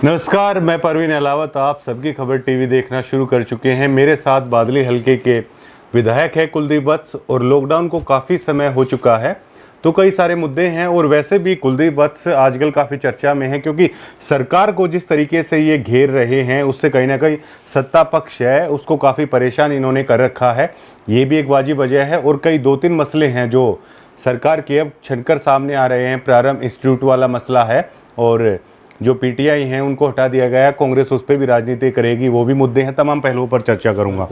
नमस्कार, मैं परवीन अलावत। आप सबकी खबर टीवी देखना शुरू कर चुके हैं। मेरे साथ बादली हलके के विधायक है कुलदीप वत्स। और लॉकडाउन को काफ़ी समय हो चुका है तो कई सारे मुद्दे हैं, और वैसे भी कुलदीप वत्स आजकल काफ़ी चर्चा में है क्योंकि सरकार को जिस तरीके से ये घेर रहे हैं उससे कहीं ना कहीं सत्ता पक्ष है उसको काफ़ी परेशान इन्होंने कर रखा है। ये भी एक वाजिब वजह है, और कई 2-3 मसले हैं जो सरकार के अब छनकर सामने आ रहे हैं। प्रारंभ इंस्टीट्यूट वाला मसला है, और जो पीटीआई हैं उनको हटा दिया गया। कांग्रेस उस पर भी राजनीति करेगी, वो भी मुद्दे हैं। तमाम पहलुओं पर चर्चा करूंगा।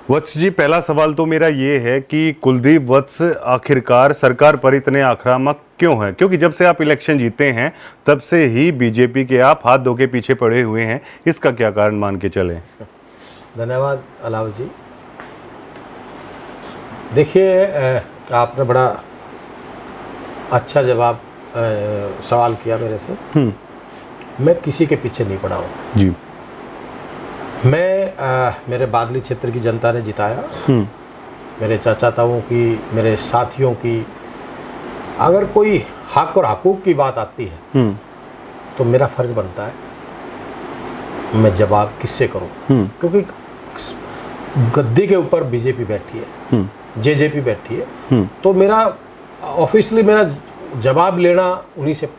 वत्स जी, पहला सवाल तो मेरा ये है कि कुलदीप वत्स आखिरकार सरकार पर इतने आक्रामक क्यों हैं? क्योंकि जब से आप इलेक्शन जीते हैं तब से ही बीजेपी के आप हाथ धो के पीछे पड़े हुए हैं। इसका क्या कारण मान के चलें? धन्यवाद अलावत जी। देखिए, आपने बड़ा अच्छा जवाब सवाल किया मेरे से। मैं किसी के पीछे नहीं पड़ा हूँ जी। मैं मेरे बादली क्षेत्र की जनता ने जिताया, मेरे चाचा ताऊओं की, मेरे साथियों की। अगर कोई हक और हकूक की बात आती है तो मेरा फर्ज बनता है मैं जवाब किससे करूँ, क्योंकि गद्दी के ऊपर बीजेपी बैठी है, जेजेपी बैठी है, तो मेरा ऑफिशियली मेरा जवाब लेना उन्हीं से,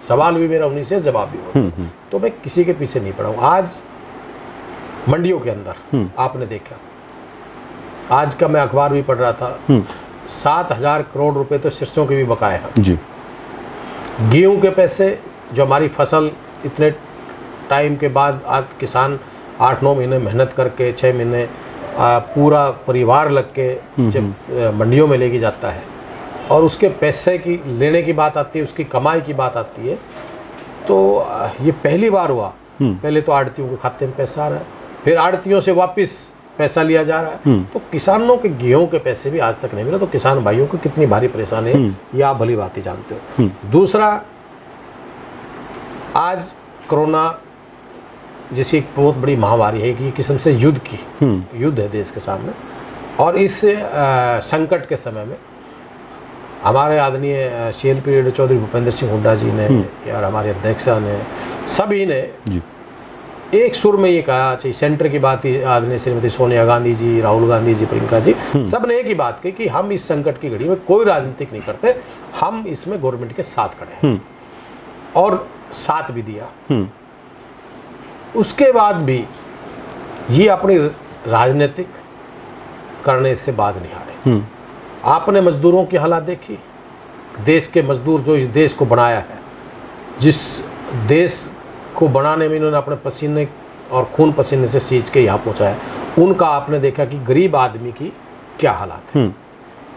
सवाल भी मेरा उन्हीं से, जवाब भी होगा। तो मैं किसी के पीछे नहीं पड़ा हूँ। आज मंडियों के अंदर आपने देखा, आज का मैं अखबार भी पढ़ रहा था, 7,000 करोड़ रुपए तो सरसों के भी बकाए हैं जी। गेहूं के पैसे, जो हमारी फसल इतने टाइम के बाद आज किसान 8-9 महीने मेहनत करके 6 महीने पूरा परिवार लग के जब मंडियों में लेके जाता है, और उसके पैसे की लेने की बात आती है, उसकी कमाई की बात आती है, तो ये पहली बार हुआ। पहले तो आड़तियों के खाते में पैसा आ रहा है, फिर आड़तियों से वापस पैसा लिया जा रहा है। तो किसानों के गेहूं के पैसे भी आज तक नहीं मिले। तो किसान भाइयों को कितनी भारी परेशानी है ये आप भली बात ही जानते हो। दूसरा, आज कोरोना जैसी एक बहुत बड़ी महामारी है कि एक किस्म से युद्ध है देश के सामने, और इस संकट के समय में हमारे आदरणीय सीएलपी लीडर चौधरी भूपेंद्र सिंह हुड्डा जी ने और हमारे अध्यक्ष ने, सभी ने एक सुर में ये कहा, चाहे सेंटर की बात ही आदरणीय श्रीमती सोनिया गांधी जी, राहुल गांधी जी, प्रियंका जी, सब ने एक ही बात कही कि हम इस संकट की घड़ी में कोई राजनीतिक नहीं करते, हम इसमें गवर्नमेंट के साथ खड़े हैं, और साथ भी दिया। उसके बाद भी ये अपनी राजनीतिक करने से बाज नहीं आ रहे। आपने मजदूरों की हालात देखी, देश के मजदूर जो इस देश को बनाया है, जिस देश को बनाने में इन्होंने अपने पसीने और खून पसीने से सींच के यहाँ पहुँचाया, उनका आपने देखा कि गरीब आदमी की क्या हालात है।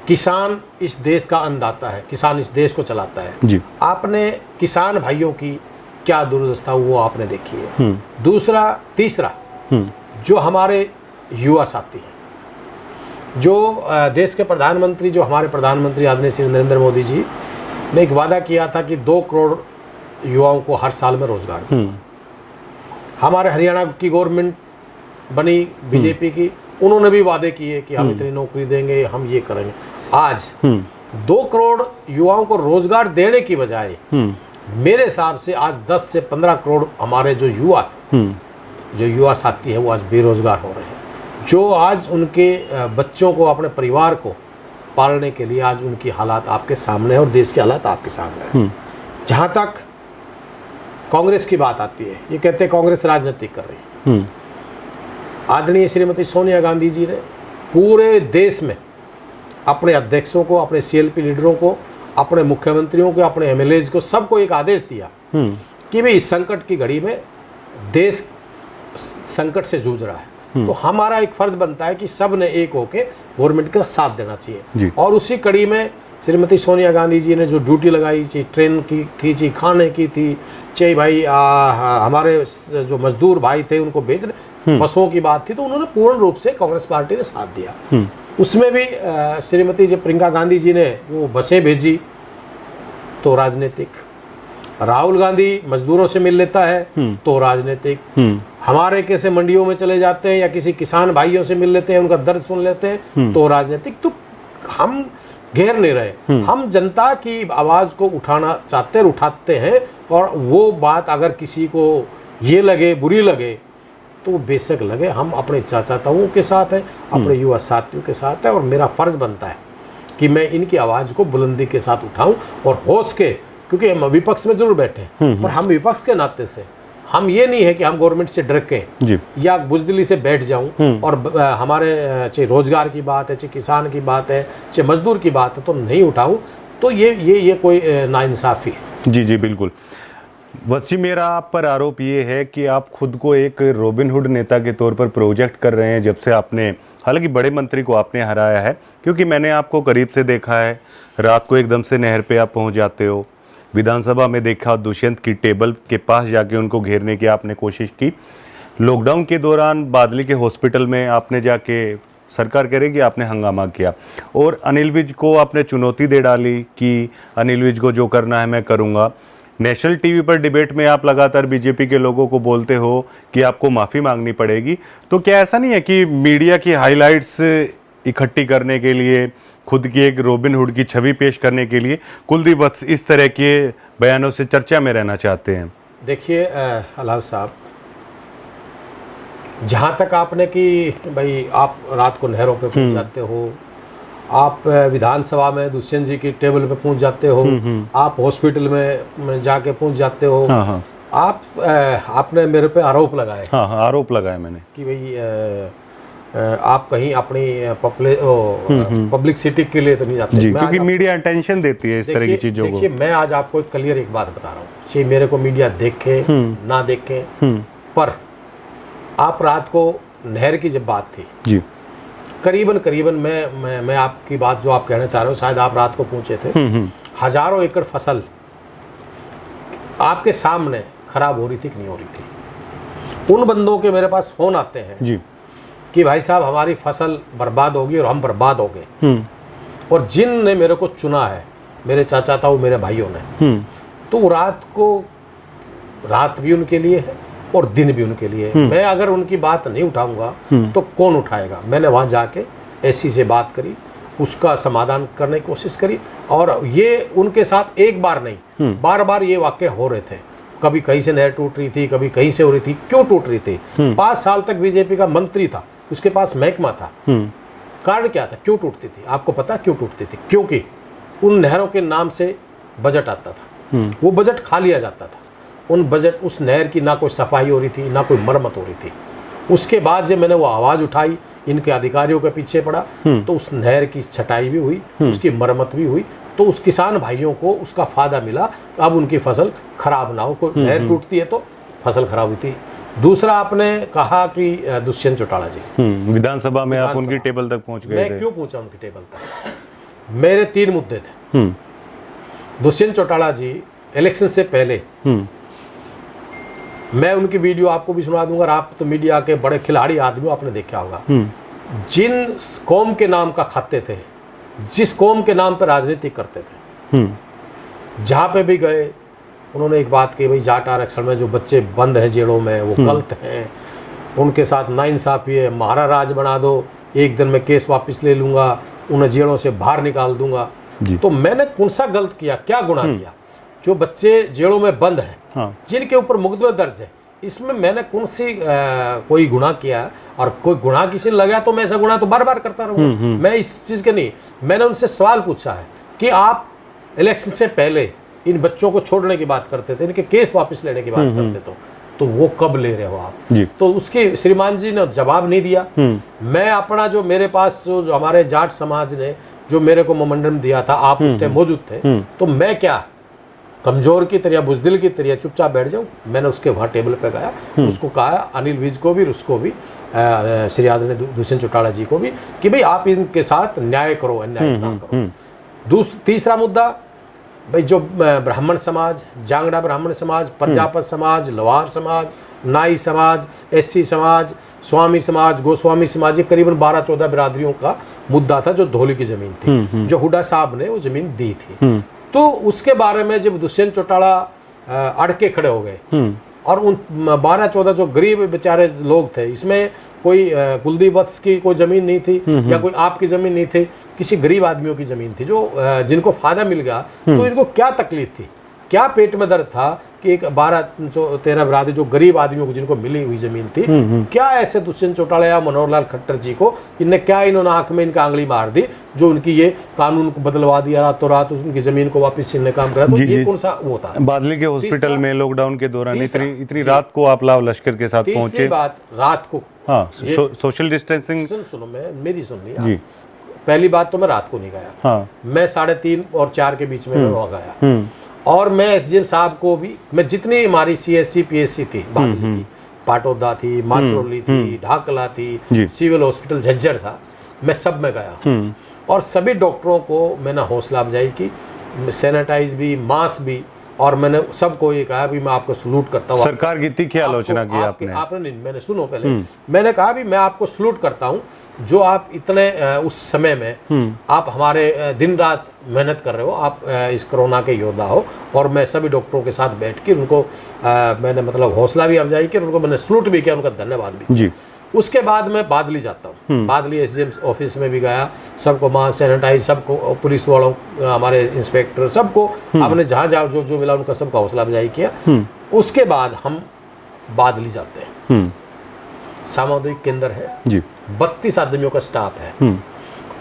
किसान इस देश का अन्नदाता है, किसान इस देश को चलाता है जी। आपने किसान भाइयों की क्या दुर्दशा वो आपने देखी है। दूसरा, तीसरा, जो हमारे युवा साथी हैं, जो देश के प्रधानमंत्री, जो हमारे प्रधानमंत्री आदरणीय श्री नरेंद्र मोदी जी ने एक वादा किया था कि 2 करोड़ युवाओं को हर साल में रोजगार। हमारे हरियाणा की गवर्नमेंट बनी बीजेपी की, उन्होंने भी वादे किए कि हम इतनी नौकरी देंगे, हम ये करेंगे। आज 2 करोड़ युवाओं को रोजगार देने की बजाय मेरे हिसाब से आज 10 से 15 करोड़ हमारे जो युवा साथी है वो आज बेरोजगार हो रहे हैं, जो आज उनके बच्चों को, अपने परिवार को पालने के लिए आज उनकी हालात आपके सामने है, और देश के हालात आपके सामने है। जहाँ तक कांग्रेस की बात आती है, ये कहते हैं कांग्रेस राजनीति कर रही है। आदरणीय श्रीमती सोनिया गांधी जी ने पूरे देश में अपने अध्यक्षों को, अपने सीएलपी लीडरों को, अपने मुख्यमंत्रियों को, अपने एमएलएज को, सबको एक आदेश दिया कि भाई इस संकट की घड़ी में देश संकट से जूझ रहा है, तो हमारा एक फर्ज बनता है कि सब ने एक होकर गवर्नमेंट का साथ देना चाहिए। और उसी कड़ी में श्रीमती सोनिया गांधी जी ने जो ड्यूटी लगाई, चाहे ट्रेन की थी, चाहे खाने की थी, चाहे भाई हमारे जो मजदूर भाई थे उनको भेजने, बसों की बात थी, तो उन्होंने पूर्ण रूप से कांग्रेस पार्टी ने साथ दिया। उसमें भी श्रीमती जी प्रियंका गांधी जी ने वो बसें भेजी तो राजनीतिक, राहुल गांधी मजदूरों से मिल लेता है तो राजनीतिक, हमारे कैसे मंडियों में चले जाते हैं या किसी किसान भाइयों से मिल लेते हैं, उनका दर्द सुन लेते हैं तो राजनीतिक। तो हम घेर नहीं रहे। हम जनता की आवाज़ को उठाना चाहते हैं, उठाते हैं, और वो बात अगर किसी को ये लगे, बुरी लगे, तो बेशक लगे, हम अपने चाचा ताऊओं के साथ हैं, अपने युवा साथियों के साथ है, और मेरा फ़र्ज़ बनता है कि मैं इनकी आवाज़ को बुलंदी के साथ उठाऊं और होश के, क्योंकि हम विपक्ष में जरूर बैठे हैं, पर हम विपक्ष के नाते से हम ये नहीं है कि हम गवर्नमेंट से डर के या बुजदिली से बैठ जाऊं और हमारे चाहे रोजगार की बात है, चाहे किसान की बात है, चाहे मजदूर की बात है, तो नहीं उठाऊं, तो ये कोई नाइंसाफ़ी है। जी जी बिल्कुल। वसी, मेरा आप पर आरोप ये है कि आप खुद को एक रॉबिनहुड नेता के तौर पर प्रोजेक्ट कर रहे हैं जब से आपने, हालांकि बड़े मंत्री को आपने हराया है, क्योंकि मैंने आपको करीब से देखा है, रात को एकदम से नहर पे आप पहुंच जाते हो, विधानसभा में देखा दुष्यंत की टेबल के पास जाके उनको घेरने की आपने कोशिश की, लॉकडाउन के दौरान बादली के हॉस्पिटल में आपने जाके, सरकार कह रही कि आपने हंगामा किया, और अनिल विज को आपने चुनौती दे डाली कि अनिल विज को जो करना है मैं करूँगा। नेशनल टीवी पर डिबेट में आप लगातार बीजेपी के लोगों को बोलते हो कि आपको माफ़ी मांगनी पड़ेगी, तो क्या ऐसा नहीं है कि मीडिया की हाइलाइट्स इकट्ठी करने के लिए, खुद की एक रॉबिनहुड की छवि पेश करने के लिए कुलदीप वत्स इस तरह के बयानों से चर्चा में रहना चाहते हैं? देखिए अलाव साहब, जहाँ तक आपने कि भाई आप रात को नहरों पे पहुँच जाते हो, आप विधानसभा में दुष्यंत जी की टेबल पे पहुँच जाते हो, आप हॉस्पिटल में जाके पहुँच जाते हो, आपने मेरे पे आरोप लगाए। हाँ, आरोप लगाए मैंने कि भाई आप कहीं अपनी पब्लिसिटी के लिए तो नहीं जाते जी, क्योंकि मीडिया अटेंशन देती है इस तरह की चीजों को। देखिए, मैं आज आपको एक क्लियर एक बात बता रहा हूँ, चाहे मेरे को मीडिया देखे ना देखे, पर आप रात को नहर की जब बात थी जी, करीबन मैं आपकी बात जो आप कहना चाह रहे हो, शायद आप रात को पहुंचे थे, हजारों एकड़ फसल आपके सामने खराब हो रही थी कि नहीं हो रही थी। उन बंदों के मेरे पास फोन आते हैं जी कि भाई साहब हमारी फसल बर्बाद होगी और हम बर्बाद हो गए, और जिन ने मेरे को चुना है, मेरे चाचा ताऊ, मेरे भाइयों ने, तो रात भी उनके लिए है और दिन भी उनके लिए है। मैं अगर उनकी बात नहीं उठाऊंगा तो कौन उठाएगा? मैंने वहाँ जाके ऐसी से बात करी, उसका समाधान करने की कोशिश करी, और ये उनके साथ एक बार नहीं, बार बार ये वाक़े हो रहे थे। कभी कहीं से नहर टूट रही थी, कभी कहीं से हो रही थी। क्यों टूट रही थी? 5 साल तक बीजेपी का मंत्री था, उसके पास महकमा था, कारण क्या था? क्यों टूटती थी? आपको पता क्यों टूटती थी? क्योंकि उन नहरों के नाम से बजट आता था, वो बजट खा लिया जाता था। उस नहर की ना कोई सफाई हो रही थी, ना कोई मरम्मत हो रही थी। उसके बाद जब मैंने वो आवाज़ उठाई, इनके अधिकारियों के पीछे पड़ा, तो उस नहर की छटाई भी हुई, उसकी मरम्मत भी हुई, तो उस किसान भाइयों को उसका फायदा मिला। अब उनकी फसल खराब ना हो। कोई नहर टूटती है तो फसल खराब होती है। दूसरा, आपने कहा कि दुष्यंत चौटाला जी विधानसभा में आप उनकी टेबल तक पहुंच गए थे। मैं क्यों पहुंचा उनकी टेबल तक? मेरे 3 मुद्दे थे। दुष्यंत चौटाला जी इलेक्शन से पहले, मैं उनकी वीडियो आपको भी सुना दूंगा, और आप तो मीडिया के बड़े खिलाड़ी आदमी आपने देखा होगा, जिन कौम के नाम का खाते थे, जिस कौम के नाम पर राजनीति करते थे, जहाँ पे भी गए उन्होंने एक बात कही, भाई जाट आरक्षण में जो बच्चे बंद हैं जेलों में वो गलत हैं, उनके साथ नाइंसाफ़ी है, हमारा राज बना दो, एक दिन में केस वापस ले लूँगा, उन्हें जेलों से बाहर निकाल दूंगा। तो मैंने कौन सा गलत किया, क्या गुनाह किया? जो बच्चे जेलों में बंद हैं, हाँ, जिनके ऊपर मुकदमे दर्ज है, इसमें मैंने कौन सी कोई गुनाह किया? और कोई गुनाह किसी ने लगा तो मैं ऐसा गुनाह तो बार बार करता रहूँगा। मैं इस चीज़ के नहीं, मैंने उनसे सवाल पूछा है कि आप इलेक्शन से पहले इन बच्चों को छोड़ने की बात करते थे, इनके केस वापस लेने की बात करते तो वो कब ले रहे हो आप? तो उसके श्रीमान जी ने जवाब नहीं दिया। मैं अपना जो मेरे पास जो हमारे जाट समाज ने जो मेरे को मोमेंटम दिया था, आप उस टाइम मौजूद थे, तो मैं क्या कमजोर की तरह, बुजदिल की तरह चुपचाप बैठ जाऊँ? मैंने उसके वहाँ टेबल पे गया, उसको कहा, अनिल विज को भी, उसको भी, श्री आदरणीय दुष्यंत चौटाला जी को भी, कि भाई आप इनके साथ न्याय करो, अन्याय ना करो। तीसरा मुद्दा, भाई जो ब्राह्मण समाज, जांगड़ा ब्राह्मण समाज, प्रजापत समाज, लवार समाज, नाई समाज, एससी समाज, स्वामी समाज, गोस्वामी समाज, ये करीबन 12-14 बिरादरियों का मुद्दा था जो धौली की जमीन थी, जो हुड्डा साहब ने वो जमीन दी थी। तो उसके बारे में जब दुष्यंत चौटाला अड़ के खड़े हो गए और उन 12-14 जो गरीब बेचारे लोग थे, इसमें कोई कुलदीप वत्स की कोई ज़मीन नहीं थी या कोई आपकी ज़मीन नहीं थी, किसी गरीब आदमियों की ज़मीन थी जो जिनको फ़ायदा मिल गया। तो इनको क्या तकलीफ थी, क्या पेट में दर्द था कि एक 12-13 बरादरी जो गरीब आदमियों को जिनको मिली हुई ज़मीन थी, क्या ऐसे दुष्यंत चौटाला या मनोहर लाल खट्टर जी को इन्होंने आंख में इनका आंगली मार दी जो उनकी ये कानून को बदलवा दिया रातों रात, उनकी ज़मीन को वापस छीनने का काम करा। तो ये कौन सा वो था? बादली के हॉस्पिटल में लॉकडाउन के दौरान इतनी रात को आप लाव लश्कर के साथ पहुंचे। तीसरी बात, रात को, हाँ, सोशल डिस्टेंसिंग सुनो, मेरी सुन ली। पहली बात तो मैं रात को नहीं गया, हाँ, मैं 3:30 और 4 के बीच में मैं वहाँ गया। और मैं एसडीएम साहब को भी, मैं जितनी हमारी सीएससी पीएससी थी, बादली की, पाटौदा थी, माचरोली थी, ढाकला थी, सिविल हॉस्पिटल झज्जर था, मैं सब में गया और सभी डॉक्टरों को मैंने हौसला अफजाई की, सैनिटाइज भी, मास्क भी, और मैंने सबको ये कहा भी मैं आपको सलूट करता हूँ। सरकार की तीखी आलोचना की आपने नहीं, मैंने सुनो पहले, मैंने कहा भी मैं आपको सलूट करता हूँ जो आप इतने उस समय में आप हमारे दिन रात मेहनत कर रहे हो, आप इस कोरोना के योद्धा हो। और मैं सभी डॉक्टरों के साथ बैठ कर उनको मैंने मतलब हौसला भी अफजाई की, उनको मैंने सलूट भी किया, उनका धन्यवाद भी जी। उसके बाद मैं बादली जाता हूँ, बादली एसडीएम ऑफिस में भी गया, सबको मास्क, सैनिटाइज, सबको, पुलिस वालों, हमारे इंस्पेक्टर, सबको हमने जहाँ जहाँ जो मिला उनका सबका हौसला अफजाई किया। उसके बाद हम बादली जाते हैं, सामुदायिक केंद्र है जी, 32 आदमियों का स्टाफ है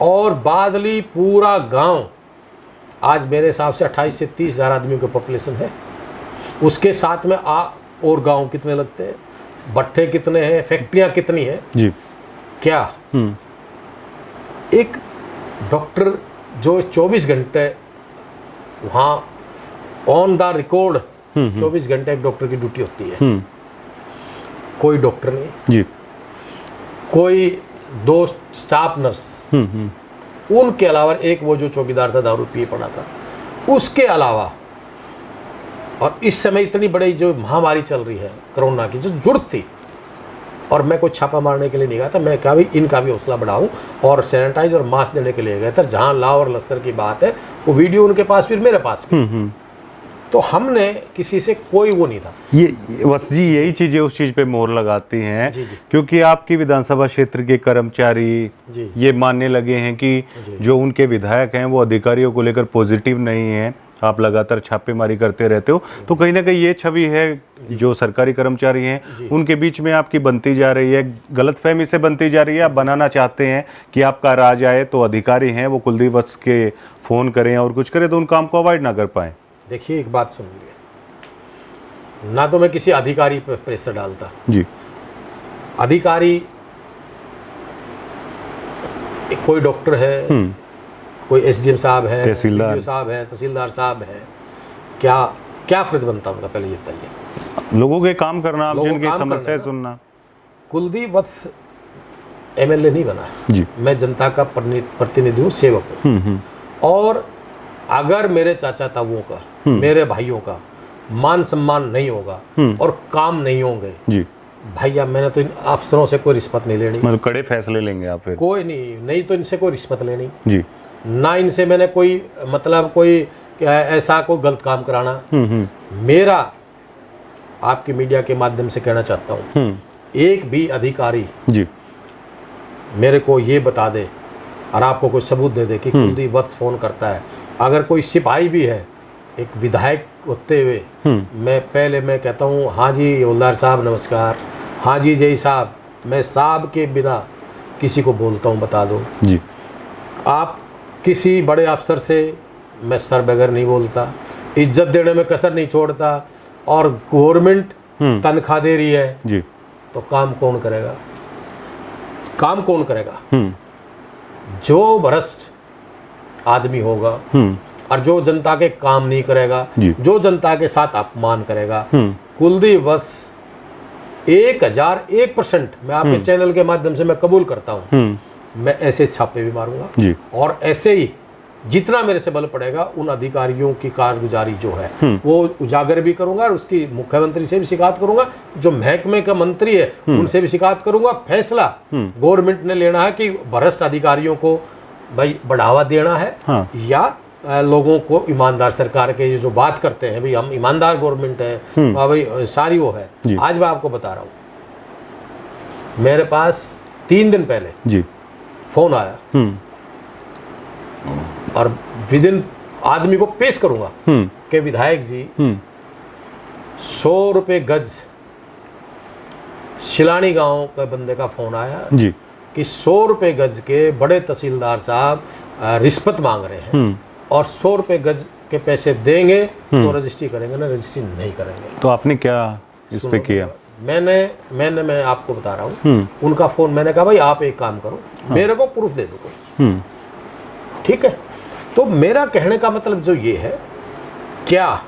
और बादली पूरा गांव आज मेरे हिसाब से 28 से 30 हज़ार आदमियों की पॉपुलेशन है। उसके साथ में और गांव कितने लगते हैं, भट्ठे कितने हैं, फैक्ट्रियां कितनी हैं जी, क्या एक डॉक्टर जो 24 घंटे वहाँ ऑन द रिकॉर्ड 24 घंटे एक डॉक्टर की ड्यूटी होती है, कोई डॉक्टर नहीं जी, कोई 2 स्टाफ नर्स, उनके अलावा एक वो जो चौकीदार था दारू पिए पड़ा था, उसके अलावा। और इस समय इतनी बड़ी जो महामारी चल रही है कोरोना की, जो जरूरत थी, और मैं कोई छापा मारने के लिए नहीं गया था, मैं कहा भी इनका भी हौसला बढ़ाऊं और सैनिटाइज और मास्क देने के लिए गया था। जहां लाव और लश्कर की बात है, वो वीडियो उनके पास फिर मेरे पास भी, तो हमने किसी से कोई वो नहीं था। ये वत्स जी यही चीजें उस चीज पे मोहर लगाती हैं जी जी। क्योंकि आपकी विधानसभा क्षेत्र के कर्मचारी ये मानने लगे हैं कि जो उनके विधायक हैं वो अधिकारियों को लेकर पॉजिटिव नहीं है, आप लगातार छापेमारी करते रहते हो, तो कहीं ना कहीं ये छवि है जो सरकारी कर्मचारी हैं उनके बीच में आपकी बनती जा रही है, गलतफहमी से बनती जा रही है। आप बनाना चाहते हैं कि आपका राज आए तो अधिकारी हैं वो कुलदीप वत्स के फोन करें और कुछ करें तो उन काम को अवॉइड ना कर पाए। देखिए एक बात सुन लीजिए, ना तो मैं किसी अधिकारी पर प्रेशर डालता जी, अधिकारी कोई डॉक्टर है, कोई एसडीएम साहब है, तहसीलदार साहब है, तहसीलदार साहब है, क्या फर्ज बनता उनका, पहले ये बताइए। लोगों के काम करना, उनकी समस्या सुनना। कुलदीप वत्स एमएलए नहीं बना जी, मैं जनता का प्रतिनिधि हूँ, सेवक हूँ। और अगर मेरे चाचा ताऊओं का, मेरे भाइयों का मान सम्मान नहीं होगा और काम नहीं होंगे जी, भैया मैंने तो इन अफसरों से कोई रिश्वत नहीं लेनी, मतलब कड़े फैसले लेंगे आप फिर। कोई नहीं तो इनसे कोई रिश्वत लेनी जी, ना इनसे मैंने कोई मतलब कोई ऐसा कोई गलत काम कराना। मेरा आपकी मीडिया के माध्यम से कहना चाहता हूँ, एक भी अधिकारी जी मेरे को ये बता दे और आपको कोई सबूत दे दे कि कुलदीप वत्स फोन करता है। अगर कोई सिपाही भी है, एक विधायक होते हुए मैं कहता हूँ हाँ जी हवलदार साहब नमस्कार, हाँ जी जय साहब, मैं साहब के बिना किसी को बोलता हूँ, बता दो जी। आप किसी बड़े अफसर से मैं सर बगैर नहीं बोलता, इज्जत देने में कसर नहीं छोड़ता, और गवर्नमेंट तनख्वाह दे रही है जी, तो काम कौन करेगा, काम कौन करेगा? जो भ्रष्ट आदमी होगा और जो जनता के काम नहीं करेगा, जो जनता के साथ अपमान करेगा। कुलदीप वत्स 1001% मैं आपके चैनल के माध्यम से मैं कबूल करता हूँ, मैं ऐसे छापे भी मारूंगा और ऐसे ही जितना मेरे से बल पड़ेगा उन अधिकारियों की कारगुजारी जो है वो उजागर भी करूंगा और उसकी मुख्यमंत्री से भी शिकायत करूंगा, जो महकमे का मंत्री है उनसे भी शिकायत करूंगा। फैसला गवर्नमेंट ने लेना है कि भ्रष्ट अधिकारियों को भाई बढ़ावा देना है या लोगों को ईमानदार सरकार के ये जो बात करते हैं भाई हम ईमानदार गवर्नमेंट है, भाई सारी वो है। आज मैं आपको बता रहा हूँ, मेरे पास 3 दिन पहले जी फोन आया और विदिन आदमी को पेश करूंगा कि विधायक जी 100 रुपये गज, शिलानी गांव के बंदे का फोन आया जी कि 100 रुपये गज के बड़े तहसीलदार साहब रिश्वत मांग रहे हैं और 100 रुपये गज के पैसे देंगे तो रजिस्ट्री करेंगे, ना रजिस्ट्री नहीं करेंगे। तो आपने क्या इस पे किया? मैं आपको बता रहा हूँ, उनका फोन, मैंने कहा भाई आप एक काम करो, मेरे को प्रूफ दे दो कोई, ठीक है। तो मेरा कहने का मतलब जो ये है, क्या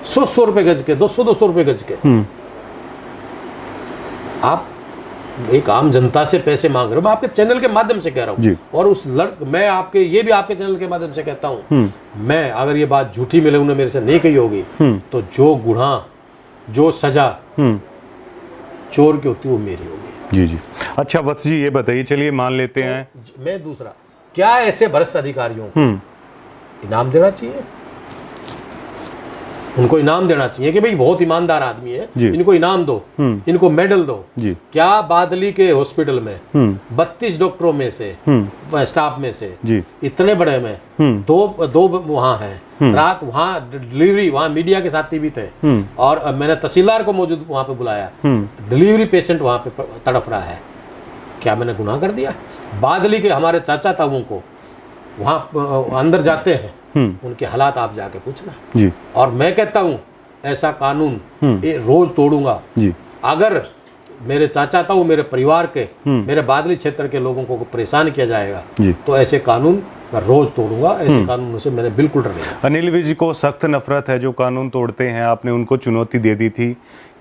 100 रुपये गज के, 200 रुपये गज के आप एक आम जनता से पैसे मांग रहे हो? मैं आपके चैनल के माध्यम से कह रहा हूँ, और उस मैं आपके ये भी आपके चैनल के माध्यम से कहता हूँ, मैं अगर ये बात झूठी मिले, उन्होंने मेरे से नहीं कही होगी, तो जो गुनाह, जो सजा चोर की होती है वो मेरी होगी। जी जी। अच्छा वत्स जी, ये बताइए, चलिए मान लेते हैं, मैं दूसरा, क्या ऐसे भ्रष्ट अधिकारियों को इनाम देना चाहिए? उनको इनाम देना चाहिए कि भाई बहुत ईमानदार आदमी है, इनको इनाम दो, इनको मेडल दो। क्या बादली के हॉस्पिटल में 32 डॉक्टरों में से, स्टाफ में से, इतने बड़े में दो वहाँ हैं, रात वहाँ डिलीवरी, वहाँ मीडिया के साथी भी थे, और मैंने तहसीलदार को मौजूद वहाँ पे बुलाया, डिलीवरी पेशेंट वहाँ पे तड़फ रहा है। क्या मैंने गुनाह कर दिया? बादली के हमारे चाचा ताऊओं को वहाँ अंदर जाते हैं, उनके हालात आप जाके पूछना जी। और मैं कहता हूँ ऐसा कानून रोज तोड़ूंगा जी। अगर मेरे चाचा ताऊ, मेरे परिवार के, मेरे बादली क्षेत्र के लोगों को परेशान किया जाएगा जी, तो ऐसे कानून मैं रोज तोड़ूंगा। ऐसे कानूनों से मैंने बिल्कुल डरना। अनिल विज जी को सख्त नफरत है जो कानून तोड़ते हैं। आपने उनको चुनौती दे दी थी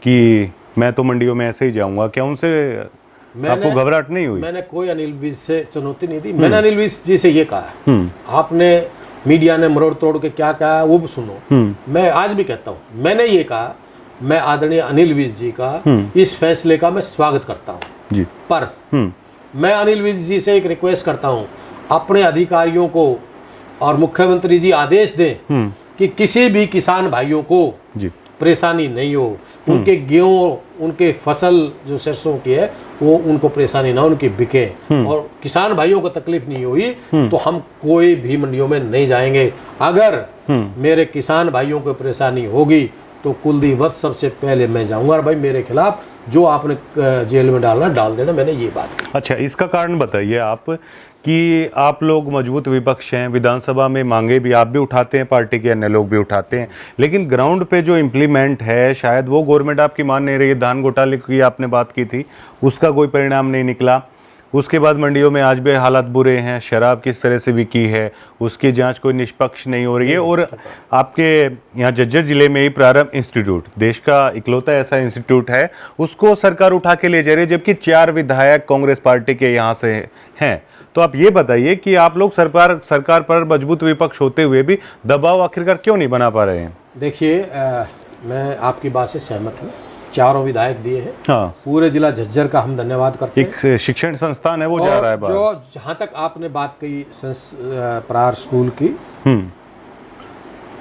कि मैं तो मंडियों में ऐसे ही जाऊंगा, क्या उनसे आपको घबराहट नहीं हुई? मैंने कोई अनिल विज से चुनौती नहीं दी। मैंने अनिल विज जी से ये कहा, आपने मीडिया ने मरोड़ तोड़ के क्या कहा वो भी सुनो। मैं आज भी कहता हूँ, मैंने ये कहा, मैं आदरणीय अनिल विज जी का इस फैसले का मैं स्वागत करता हूँ, पर मैं अनिल विज जी से एक रिक्वेस्ट करता हूँ, अपने अधिकारियों को और मुख्यमंत्री जी आदेश दें कि किसी भी किसान भाइयों को परेशानी नहीं हो, उनके गेहूं, उनके फसल जो सरसों की है वो उनको परेशानी ना, उनकी बिके, और किसान भाइयों को तकलीफ नहीं हुई तो हम कोई भी मंडियों में नहीं जाएंगे। अगर मेरे किसान भाइयों को परेशानी होगी तो कुलदीप वत्स सबसे पहले मैं जाऊंगा, और भाई मेरे खिलाफ जो आपने जेल में डालना डाल देना। मैंने ये बात की। अच्छा, इसका कारण बताइए आप कि आप लोग मजबूत विपक्ष हैं, विधानसभा में मांगे भी आप भी उठाते हैं, पार्टी के अन्य लोग भी उठाते हैं, लेकिन ग्राउंड पे जो इम्प्लीमेंट है शायद वो गवर्नमेंट आपकी मान नहीं रही है। धान घोटाले की आपने बात की थी, उसका कोई परिणाम नहीं निकला। उसके बाद मंडियों में आज भी हालात बुरे हैं, शराब किस तरह से बिकी है उसकी जांच कोई निष्पक्ष नहीं हो रही है। और आपके यहाँ झज्जर जिले में ही प्रारंभ इंस्टीट्यूट, देश का इकलौता ऐसा इंस्टीट्यूट है, उसको सरकार उठा के ले जा रही है, जबकि 4 विधायक कांग्रेस पार्टी के यहाँ से हैं। तो आप ये बताइए कि आप लोग सरकार पर मजबूत विपक्ष होते हुए भी दबाव आखिरकार क्यों नहीं बना पा रहे हैं? देखिए, मैं आपकी बात से सहमत हूँ, 4 विधायक दिए हैं। हाँ। पूरे जिला झज्जर का हम धन्यवाद करते हैं। एक शिक्षण संस्थान है वो जा रहा है बाहर। जो जहाँ तक आपने बात कही प्रार स्कूल की,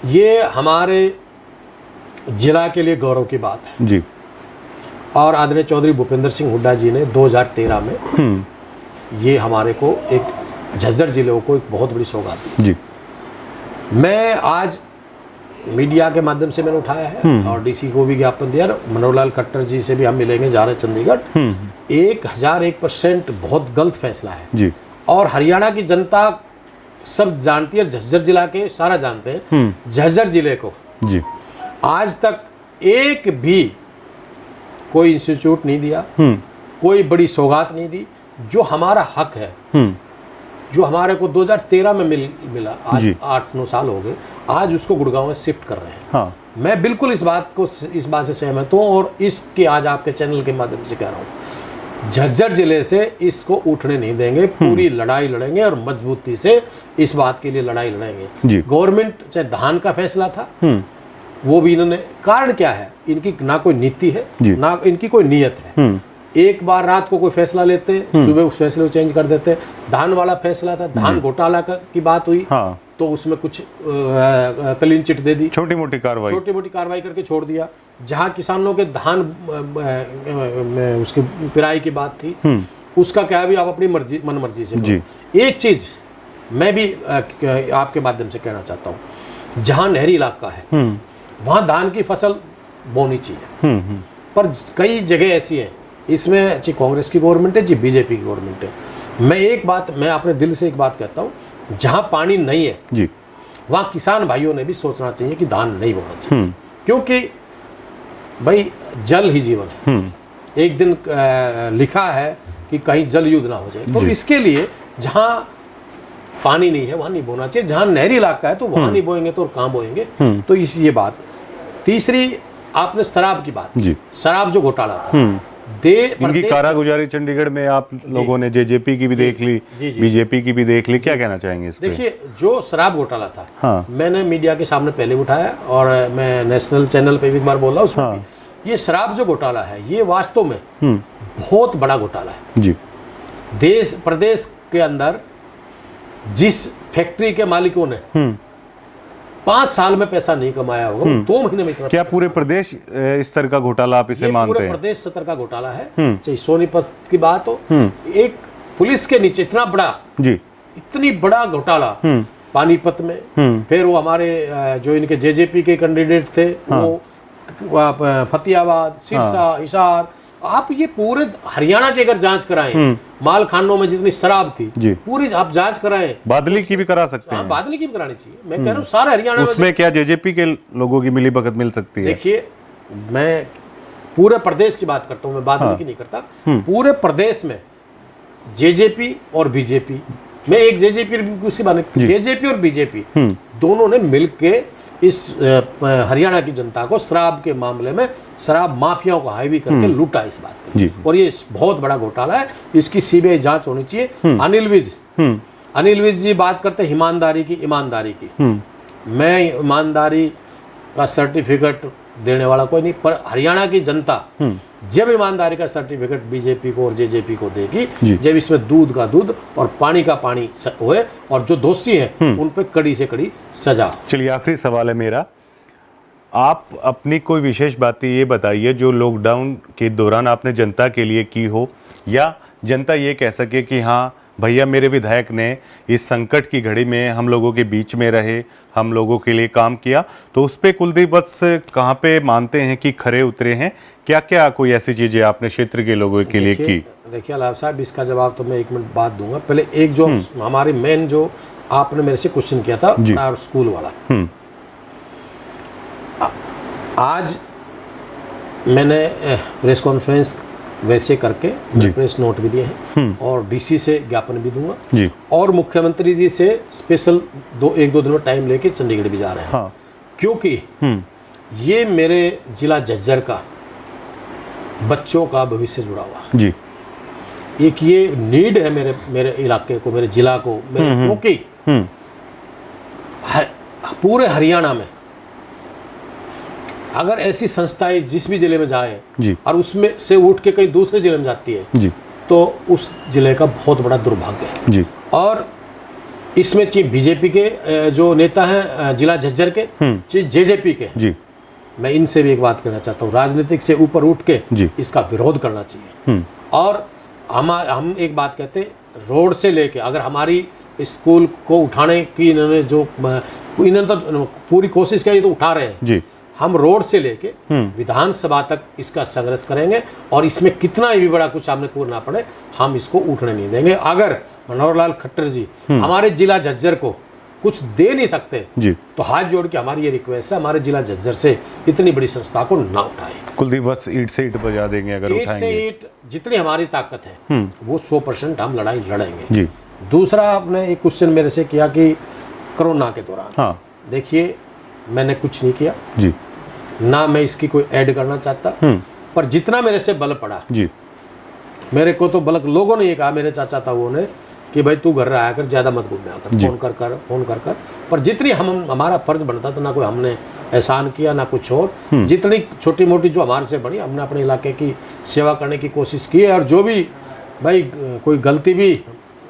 ये हमारे जिला के लिए गौरव की बात है जी। और आदरणीय चौधरी भूपेंद्र सिंह हुड्डा जी ने 2013 में ये हमारे को एक झज्जर जिले को एक बहुत बड़ी सौगात दी जी। मैं आज मीडिया के माध्यम से मैंने उठाया है और डीसी को भी ज्ञापन दिया, मनोहर लाल खट्टर जी से भी हम मिलेंगे, जा रहे चंडीगढ़। 1001% बहुत गलत फैसला है जी। और हरियाणा की जनता सब जानती है, झज्जर जिला के सारा जानते हैं, झज्जर जिले को जी आज तक एक भी कोई इंस्टीट्यूट नहीं दिया, कोई बड़ी सौगात नहीं दी। जो हमारा हक है, जो हमारे को 2013 में मिला, आज 8-9 साल हो गए, आज उसको गुड़गांव में शिफ्ट कर रहे हैं। हाँ। मैं बिल्कुल इस बात से सहमत हूँ और इसके आज आपके चैनल के माध्यम से कह रहा हूँ, झज्जर जिले से इसको उठने नहीं देंगे, पूरी लड़ाई लड़ेंगे और मजबूती से इस बात के लिए लड़ाई लड़ेंगे। गवर्नमेंट चाहे धान का फैसला था वो भी इन्होंने, कारण क्या है, इनकी ना कोई नीति है ना इनकी कोई नीयत है। एक बार रात को कोई फैसला लेते, सुबह उस फैसले को चेंज कर देते। धान वाला फैसला था, धान घोटाला की बात हुई, तो उसमें कुछ क्लीन चिट दे दी, छोटी मोटी कार्रवाई करके छोड़ दिया। जहाँ किसानों के धान उसकी पिराई की बात थी, उसका क्या है, भी आप अपनी मन मर्जी से जी। एक चीज मैं भी आपके माध्यम से कहना चाहता हूँ, जहाँ नहरी इलाका है वहाँ धान की फसल बोनी चाहिए, पर कई जगह ऐसी है, इसमें जी कांग्रेस की गवर्नमेंट है, जी बीजेपी की गवर्नमेंट है। मैं अपने दिल से एक बात कहता हूँ, जहाँ पानी नहीं है जी, वहाँ किसान भाइयों ने भी सोचना चाहिए कि धान नहीं बोना चाहिए, क्योंकि भाई जल ही जीवन है। एक दिन लिखा है कि कहीं जल युद्ध ना हो जाए, तो इसके लिए जहाँ पानी नहीं है वहाँ नहीं बोना चाहिए, जहाँ नहरी इलाका है तो वहाँ नहीं बोएंगे तो और कहाँ बोएंगे। तो ये बात। तीसरी, आपने शराब की बात जी, शराब जो घोटाला था, इनकी कारागुजारी चंडीगढ़ में आप लोगों ने जेजेपी की भी देख ली, बीजेपी की भी देख ली, क्या कहना चाहेंगे इस पे? देखिए, जो शराब घोटाला था, मैंने मीडिया के सामने पहले उठाया और मैं नेशनल चैनल पे भी एक बार बोला उसमें, ये शराब जो घोटाला है ये वास्तव में बहुत बड़ा घोटाला है जी। देश प्रदेश के अंदर जिस फैक्ट्री के मालिकों ने 5 साल में पैसा नहीं कमाया होगा, 2 महीने में इतना। क्या पूरे प्रदेश स्तर का घोटाला आप इसे मानते हैं? पूरे प्रदेश स्तर का घोटाला है, चाहे सोनीपत की बात हो, एक पुलिस के नीचे इतना बड़ा जी, इतनी बड़ा घोटाला पानीपत में। फिर वो हमारे जो इनके जेजेपी के कैंडिडेट थे, वो फतेहाबाद, सिरसा, हिसार, आप ये पूरे हरियाणा की अगर जांच कराएं, माल खानों में जितनी शराब थी पूरी आप जांच कराएं, बादली की भी करा सकते हैं, बादली की भी करानी चाहिए। मैं कह रहा हूँ सारे हरियाणा में। उसमें क्या जेजेपी के लोगों की मिलीभगत मिल सकती है? देखिए, मैं पूरे प्रदेश की बात करता हूँ, मैं बादली की नहीं करता। पूरे प्रदेश में जेजेपी और बीजेपी में, एक जेजेपी और बीजेपी दोनों ने मिलके इस हरियाणा की जनता को शराब के मामले में शराब माफियाओं को हावी करके लूटा इस बात पे। और ये बहुत बड़ा घोटाला है, इसकी सीबीआई जांच होनी चाहिए। अनिल विज जी बात करते हैं ईमानदारी की। मैं ईमानदारी का सर्टिफिकेट देने वाला कोई नहीं, पर हरियाणा की जनता जब ईमानदारी का सर्टिफिकेट बीजेपी को और जेजेपी को देगी, जब इसमें दूध का दूध और पानी का पानी हुए और जो दोषी हैं उन पे कड़ी से कड़ी सजा। चलिए, आखिरी सवाल है मेरा, आप अपनी कोई विशेष बातें ये बताइए जो लॉकडाउन के दौरान आपने जनता के लिए की हो, या जनता ये कह सके कि हाँ भैया मेरे विधायक ने इस संकट की घड़ी में हम लोगों के बीच में रहे, हम लोगों के लिए काम किया, तो उस पे कुलदीप वत्स कहाँ पे मानते हैं कि खरे उतरे हैं? क्या क्या कोई ऐसी चीजें आपने क्षेत्र के लोगों के लिए की? देखिए अलाव साहब, इसका जवाब तो मैं 1 मिनट बाद दूंगा। पहले एक जो हमारी मेन जो आपने मेरे से क्वेश्चन किया था स्कूल वाला, आज मैंने प्रेस कॉन्फ्रेंस वैसे करके प्रेस नोट भी दिए हैं और डीसी से ज्ञापन भी दूंगा जी, और मुख्यमंत्री जी से स्पेशल 1-2 दिन में टाइम लेके चंडीगढ़ भी जा रहे हैं। क्योंकि ये मेरे जिला झज्जर का बच्चों का भविष्य जुड़ा हुआ जी, एक ये नीड है मेरे इलाके को, मेरे जिला को, क्योंकि पूरे हरियाणा में अगर ऐसी संस्थाएं जिस भी जिले में जाए जी, और उसमें से उठ के कहीं दूसरे जिले में जाती है जी, तो उस जिले का बहुत बड़ा दुर्भाग्य है जी। और इसमें चाहे बीजेपी के जो नेता हैं जिला झज्जर के, चाहे जेजेपी के जी, मैं इनसे भी एक बात कहना चाहता हूँ, राजनीतिक से ऊपर उठ के इसका विरोध करना चाहिए। और हम एक बात कहते हैं, रोड से लेके अगर हमारी स्कूल को उठाने की इन्होंने तो पूरी कोशिश की, तो उठा रहे हैं जी, हम रोड से लेके विधानसभा तक इसका संघर्ष करेंगे और इसमें कितना भी बड़ा कुछ सामने करना पड़े, हम इसको उठने नहीं देंगे। अगर मनोहर लाल खट्टर जी हमारे जिला झज्जर को कुछ दे नहीं सकते जी, तो हाथ जोड़ के हमारी ये रिक्वेस्ट है, हमारे जिला झज्जर से इतनी बड़ी संस्था को ना उठाए। कुलदीप वत्स ईंट से ईंट बजा देंगे, अगर उठाएंगे। ईंट से ईंट जितनी हमारी ताकत है वो 100% हम लड़ाई लड़ेंगे जी। दूसरा, आपने एक क्वेश्चन मेरे से किया कि कोरोना के दौरान, देखिए मैंने कुछ नहीं किया जी, ना मैं इसकी कोई ऐड करना चाहता, पर जितना मेरे से बल पड़ा जी, मेरे को तो बल्कि लोगों ने ये कहा, मेरे चाचा था वो ने, कि भाई तू घर आया कर, ज्यादा मत घूमने आकर, फोन कर कर। पर जितनी हमारा फर्ज बनता था, ना कोई हमने एहसान किया ना कुछ और, जितनी छोटी मोटी जो हमारे से बड़ी, हमने अपने इलाके की सेवा करने की कोशिश की है। और जो भी भाई कोई गलती भी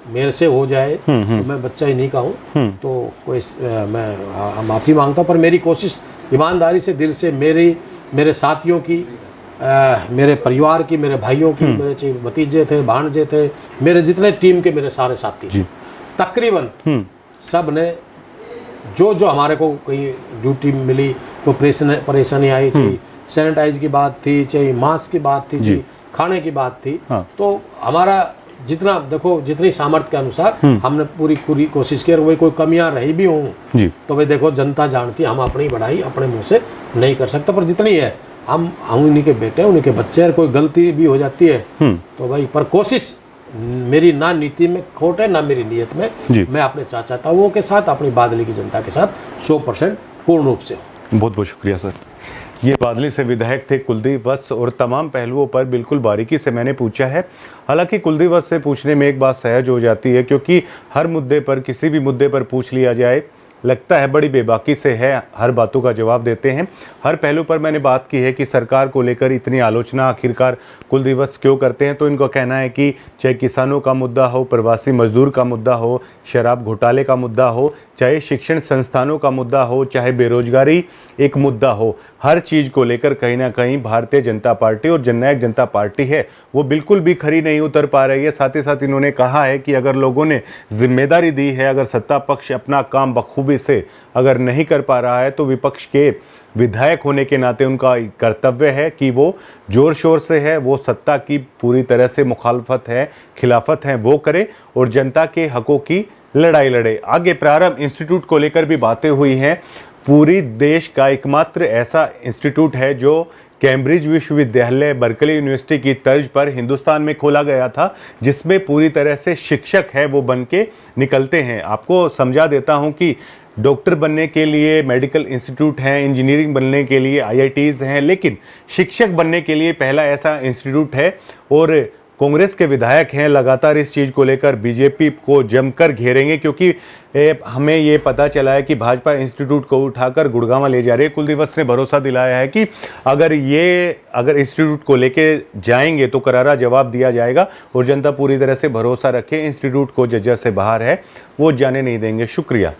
मेरे से हो जाए तो मैं बच्चा ही नहीं कहूँ, तो कोई मैं माफ़ी मांगता हूँ। पर मेरी कोशिश ईमानदारी से, दिल से, मेरे साथियों की, मेरे परिवार की, मेरे भाइयों की, मेरे चाहे भतीजे थे, भांजे थे, मेरे जितने टीम के मेरे सारे साथी तकरीबन सब ने जो हमारे को कहीं ड्यूटी मिली, कोई परेशानी आई, चाहे सैनिटाइज की बात थी, चाहे मास्क की बात थी, चाहे खाने की बात थी, तो हमारा जितना देखो, जितनी सामर्थ्य के अनुसार हमने पूरी कोशिश की। और वही कोई कमियां रही भी हों तो भाई देखो, जनता जानती, हम अपनी बढ़ाई अपने मुंह से नहीं कर सकते, पर जितनी है हम उन्हीं के बेटे, उन्हीं के बच्चे, और कोई गलती भी हो जाती है तो भाई, पर कोशिश मेरी ना नीति में खोट है ना मेरी नीयत में। मैं अपने चाचा ताऊओं के साथ, अपनी बादली की जनता के साथ 100% पूर्ण रूप से। बहुत बहुत शुक्रिया सर। ये बादली से विधायक थे कुलदीप वत्स, और तमाम पहलुओं पर बिल्कुल बारीकी से मैंने पूछा है। हालांकि कुलदीप वत्स से पूछने में एक बात सहज हो जाती है, क्योंकि हर मुद्दे पर, किसी भी मुद्दे पर पूछ लिया जाए, लगता है बड़ी बेबाकी से है, हर बातों का जवाब देते हैं। हर पहलू पर मैंने बात की है कि सरकार को लेकर इतनी आलोचना आखिरकार कुलदीप वत्स क्यों करते हैं, तो इनका कहना है कि चाहे किसानों का मुद्दा हो, प्रवासी मजदूर का मुद्दा हो, शराब घोटाले का मुद्दा हो, चाहे शिक्षण संस्थानों का मुद्दा हो, चाहे बेरोजगारी एक मुद्दा हो, हर चीज़ को लेकर कहीं ना कहीं भारतीय जनता पार्टी और जननायक जनता पार्टी है वो बिल्कुल भी खरी नहीं उतर पा रही है। साथ ही साथ इन्होंने कहा है कि अगर लोगों ने जिम्मेदारी दी है, अगर सत्ता पक्ष अपना काम बखूबी से अगर नहीं कर पा रहा है, तो विपक्ष के विधायक होने के नाते उनका कर्तव्य है कि वो जोर शोर से है, वो सत्ता की पूरी तरह से मुखालफत है, खिलाफत है, वो करे और जनता के हकों की लड़ाई लड़े। आगे प्रारंभ इंस्टीट्यूट को लेकर भी बातें हुई हैं। पूरी देश का एकमात्र ऐसा इंस्टीट्यूट है जो कैम्ब्रिज विश्वविद्यालय, बर्कली यूनिवर्सिटी की तर्ज पर हिंदुस्तान में खोला गया था, जिसमें पूरी तरह से शिक्षक है वो बन के निकलते हैं। आपको समझा देता हूं कि डॉक्टर बनने के लिए मेडिकल इंस्टीट्यूट हैं, इंजीनियरिंग बनने के लिए IITs हैं, लेकिन शिक्षक बनने के लिए पहला ऐसा इंस्टीट्यूट है। और कांग्रेस के विधायक हैं, लगातार इस चीज़ को लेकर बीजेपी को जमकर घेरेंगे, क्योंकि हमें ये पता चला है कि भाजपा इंस्टीट्यूट को उठाकर गुड़गांव ले जा रही है। कुलदीप वत्स ने भरोसा दिलाया है कि अगर इंस्टीट्यूट को लेके जाएंगे तो करारा जवाब दिया जाएगा, और जनता पूरी तरह से भरोसा रखे, इंस्टीट्यूट को जज्जर से बाहर है, वो जाने नहीं देंगे। शुक्रिया।